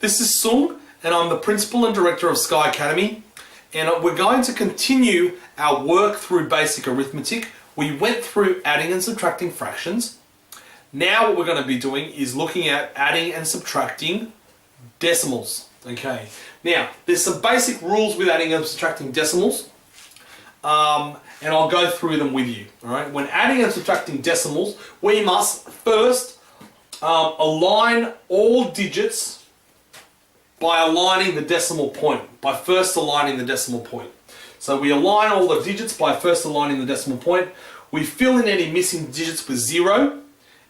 This is Sung, and I'm the Principal and Director of Sky Academy, and we're going to continue our work through basic arithmetic. We went through adding and subtracting fractions. Now what we're going to be doing is looking at adding and subtracting decimals. Okay, now there's some basic rules with adding and subtracting decimals, and I'll go through them with you. All right, when adding and subtracting decimals, we must first align all digits by aligning the decimal point, by first aligning the decimal point. So we align all the digits by first aligning the decimal point. We fill in any missing digits with 0,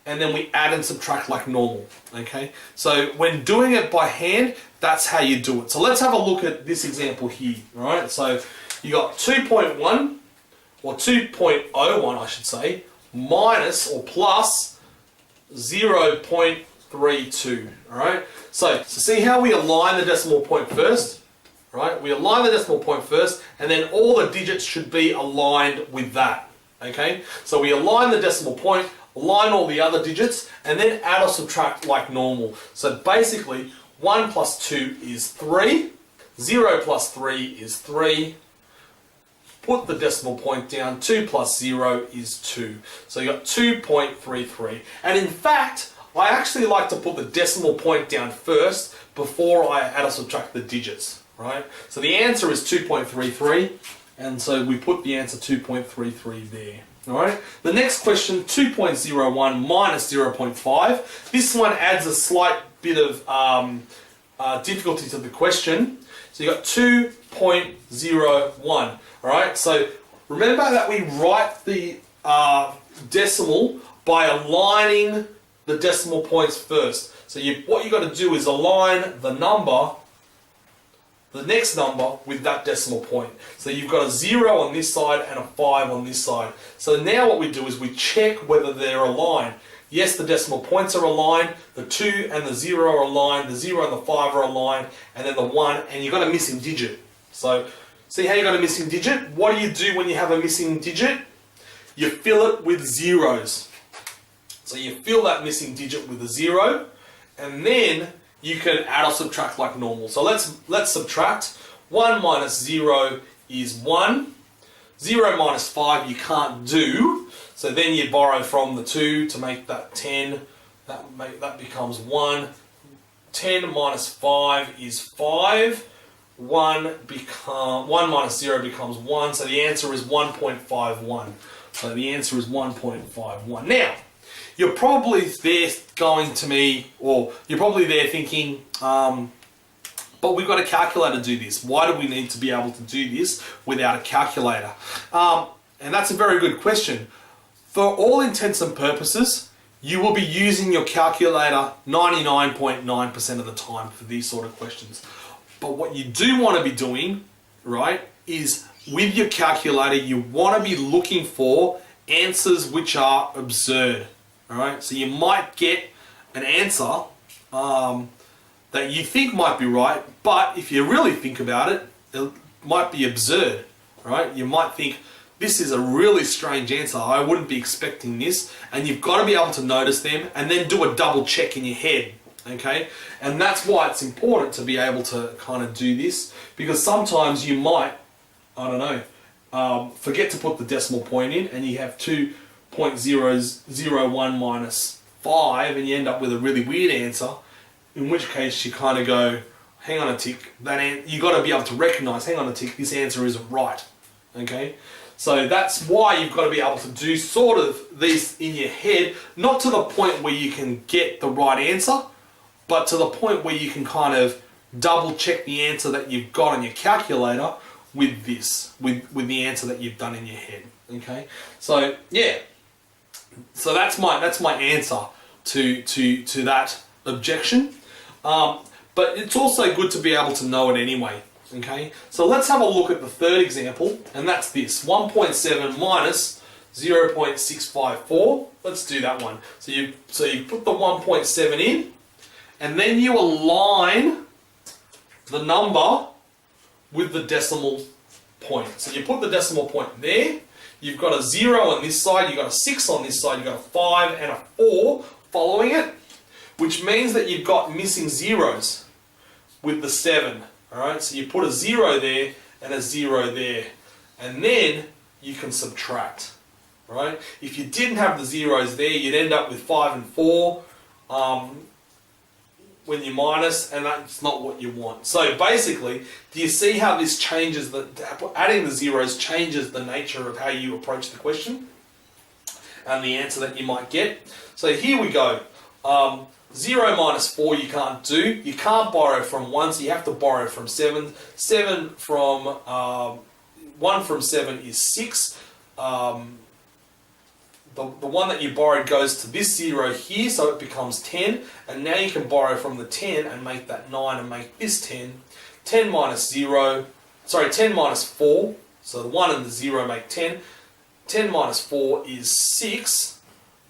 and then we add and subtract like normal. Okay, so when doing it by hand, that's how you do it. So let's have a look at this example here. All right, so you got 2.1, or 2.01 I should say, minus or plus 0.32. All right, so see how we align the decimal point first? Right, we align the decimal point first, and then all the digits should be aligned with that. Okay, so we align the decimal point, align all the other digits, and then add or subtract like normal. So basically, 1 plus 2 is 3, 0 plus 3 is 3, put the decimal point down, 2 plus 0 is 2. So you got 2.33. And in fact, I actually like to put the decimal point down first before I add or subtract the digits, right? So the answer is 2.33, and so we put the answer 2.33 there. All right. The next question, 2.01 minus 0.5. This one adds a slight bit of difficulty to the question. So you got 2.01. All right. So remember that we write the decimal by aligning the decimal points first. So what you got to do is align the next number with that decimal point. So you've got a 0 on this side and a 5 on this side. So now what we do is we check whether they're aligned. Yes, the decimal points are aligned, the 2 and the 0 are aligned, the 0 and the 5 are aligned, and then the 1, and you've got a missing digit. So see how you got a missing digit? What do you do when you have a missing digit? You fill it with zeros. So you fill that missing digit with a 0, and then you can add or subtract like normal. So let's subtract. 1 minus 0 is 1. 0 minus 5 you can't do. So then you borrow from the 2 to make that 10. That becomes 1. 10 minus 5 is 5. 1 minus 0 becomes 1. So the answer is 1.51. So the answer is 1.51. Now, you're probably there going to me, or you're probably there thinking, but we've got a calculator to do this. Why do we need to be able to do this without a calculator? And that's a very good question. For all intents and purposes, you will be using your calculator 99.9% of the time for these sort of questions. But what you do want to be doing, right, is with your calculator, you want to be looking for answers which are absurd. Alright, so you might get an answer that you think might be right, but if you really think about it, it might be absurd. Right? You might think, this is a really strange answer, I wouldn't be expecting this, and you've got to be able to notice them and then do a double check in your head. Okay? And that's why it's important to be able to kind of do this, because sometimes you might, I don't know, forget to put the decimal point in, and you have 2.001 minus 5, and you end up with a really weird answer, in which case you kind of go, hang on a tick, you got to be able to recognize, hang on a tick, this answer isn't right. Okay, so that's why you've got to be able to do sort of these in your head, not to the point where you can get the right answer, but to the point where you can kind of double check the answer that you've got on your calculator with this, with the answer that you've done in your head. Okay, so yeah. So that's my answer to that objection. But it's also good to be able to know it anyway. Okay. So let's have a look at the third example, and that's this: 1.7 minus 0.654. Let's do that one. So you put the 1.7 in, and then you align the number with the decimal point. So you put the decimal point there. You've got a 0 on this side, you've got a 6 on this side, you've got a 5 and a 4 following it, which means that you've got missing zeros. with the 7. Alright, so you put a 0 there and a 0 there. And then you can subtract. Right? If you didn't have the zeros there, you'd end up with 5 and 4 when you minus, and that's not what you want. So basically, do you see how this changes, adding the zeros changes the nature of how you approach the question and the answer that you might get? So here we go. 0 minus 4 you can't do. You can't borrow from 1, so you have to borrow from 7. 7 from 1 from 7 is 6. The one that you borrowed goes to this 0 here, so it becomes 10, and now you can borrow from the 10 and make that 9 and make this 10. 10 minus 4, so the 1 and the 0 make 10. 10 minus 4 is 6.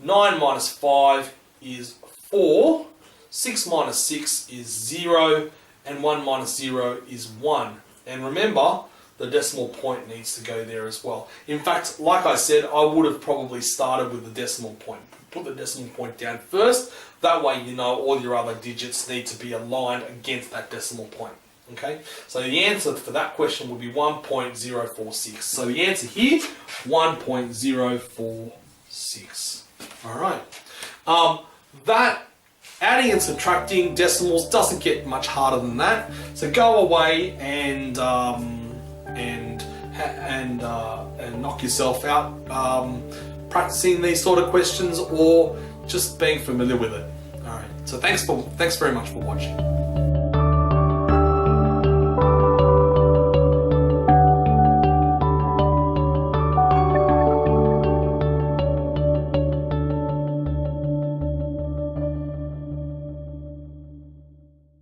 9 minus 5 is 4. 6 minus 6 is 0, and 1 minus 0 is 1. And remember, the decimal point needs to go there as well. In fact, like I said, I would have probably started with the decimal point. Put the decimal point down first. That way you know all your other digits need to be aligned against that decimal point. Okay? So the answer for that question would be 1.046. So the answer here, 1.046. Alright. That adding and subtracting decimals doesn't get much harder than that. So go away and knock yourself out practicing these sort of questions or just being familiar with it. All right. So thanks very much for watching.